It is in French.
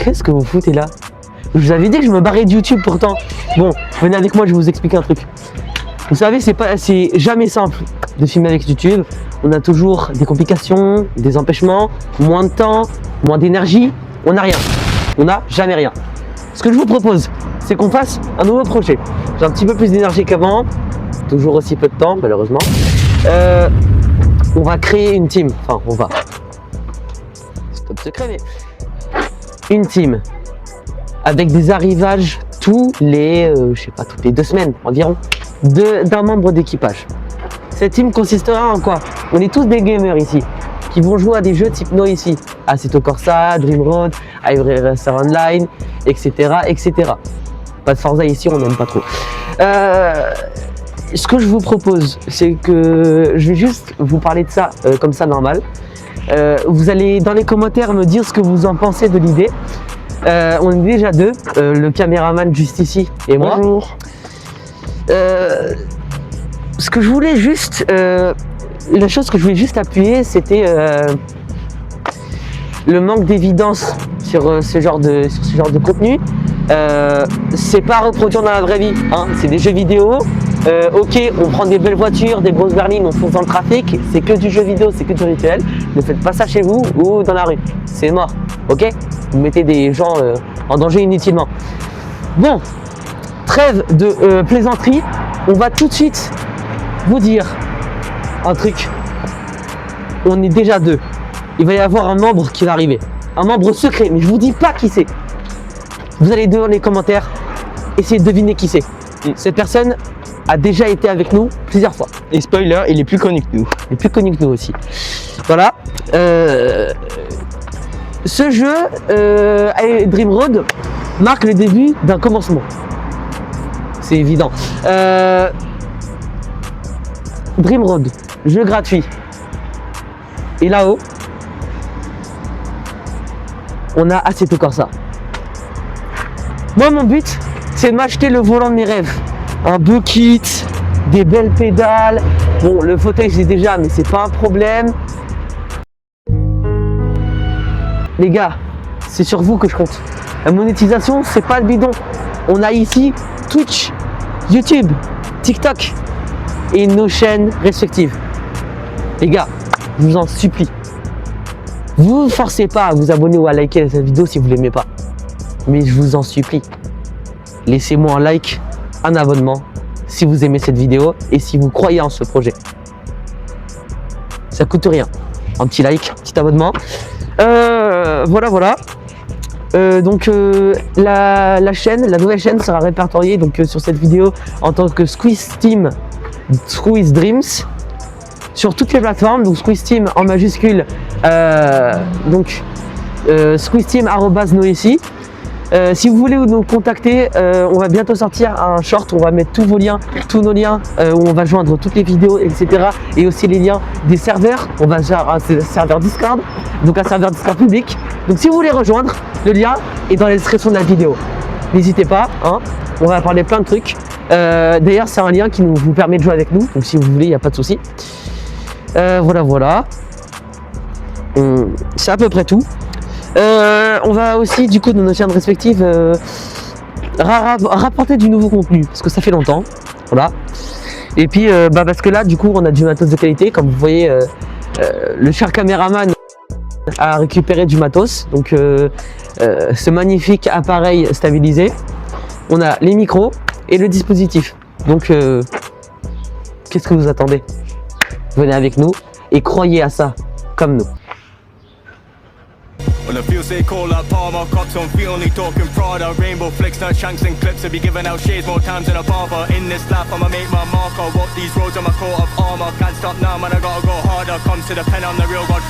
qu'est-ce que vous foutez là? Je vous avais dit que je me barrais de YouTube pourtant. Bon, venez avec moi, je vais vous expliquer un truc. Vous savez, c'est jamais simple de filmer avec YouTube. On a toujours des complications, des empêchements, moins de temps, moins d'énergie. On n'a rien. On n'a jamais rien. Ce que je vous propose, c'est qu'on fasse un nouveau projet. J'ai un petit peu plus d'énergie qu'avant, toujours aussi peu de temps, malheureusement. On va créer une team. Enfin, on va. C'est top secret, mais une team avec des arrivages toutes les 2 semaines environ d'un membre d'équipage. Cette team consistera en quoi? On est tous des gamers ici, qui vont jouer à des jeux type Noesis, Assetto Corsa, Dream Road, Ivory Racer Online, etc., etc. Pas de Forza ici, on n'aime pas trop. Ce que je vous propose, c'est que je vais juste vous parler de ça comme ça normal. Vous allez dans les commentaires me dire ce que vous en pensez de l'idée. On est déjà 2, le caméraman juste ici et moi. Bonjour. Ce que je voulais juste, la chose que je voulais juste appuyer, c'était le manque d'évidence sur ce genre de contenu. C'est pas à reproduire dans la vraie vie, hein. C'est des jeux vidéo. Ok, on prend des belles voitures, des grosses berlines, on fonce dans le trafic, c'est que du jeu vidéo, c'est que du rituel. Ne faites pas ça chez vous ou dans la rue, c'est mort, ok? Vous mettez des gens en danger inutilement. Bon, trêve de plaisanterie, on va tout de suite vous dire un truc. On est déjà 2. Il va y avoir un membre qui va arriver, un membre secret, mais je vous dis pas qui c'est. Vous allez dans les commentaires essayer de deviner qui c'est. Cette personne a déjà été avec nous plusieurs fois. Et spoiler, il est plus connu que nous. Il est plus connu que nous aussi. Voilà. Ce jeu, Dream Road, marque le début d'un commencement. C'est évident. Dream Road, jeu gratuit. Et là-haut, on a Assetto Corsa. Moi, mon but, c'est de m'acheter le volant de mes rêves. Un beau kit, des belles pédales. Bon, le fauteuil, j'ai déjà, mais c'est pas un problème. Les gars, c'est sur vous que je compte. La monétisation, c'est pas le bidon. On a ici Twitch, YouTube, TikTok et nos chaînes respectives. Les gars, je vous en supplie. Vous ne forcez pas à vous abonner ou à liker cette vidéo si vous ne l'aimez pas. Mais je vous en supplie. Laissez-moi un like, un abonnement si vous aimez cette vidéo et si vous croyez en ce projet. Ça coûte rien. Un petit like, un petit abonnement. Voilà. Donc la nouvelle chaîne sera répertoriée donc, sur cette vidéo en tant que Squeeze Team, Squeeze Dreams sur toutes les plateformes. Donc Squeeze Team en majuscule, Squeeze Team @Noesis. Si vous voulez nous contacter, on va bientôt sortir un short, on va mettre tous nos liens, où on va joindre toutes les vidéos, etc. Et aussi les liens des serveurs. On va faire un serveur Discord, donc un serveur Discord public. Donc si vous voulez rejoindre, le lien est dans la description de la vidéo. N'hésitez pas, hein, on va parler plein de trucs. D'ailleurs, c'est un lien qui vous permet de jouer avec nous, donc si vous voulez, il n'y a pas de souci. Voilà. C'est à peu près tout. On va aussi, du coup, dans nos chaînes respectives, rapporter du nouveau contenu, parce que ça fait longtemps, voilà. Et puis, parce que là, du coup, on a du matos de qualité, comme vous voyez, le cher caméraman a récupéré du matos, donc ce magnifique appareil stabilisé. On a les micros et le dispositif. Donc, qu'est-ce que vous attendez? Venez avec nous et croyez à ça, comme nous. When I feel say call like Palmer, cops on feet only talking Prada, rainbow flicks, not shanks and clips. I be giving out shades more times than a barber. In this life I'ma make my mark. I walk these roads on my coat of armor. Can't stop now man, I gotta go harder. Comes to the pen, I'm the real godfather.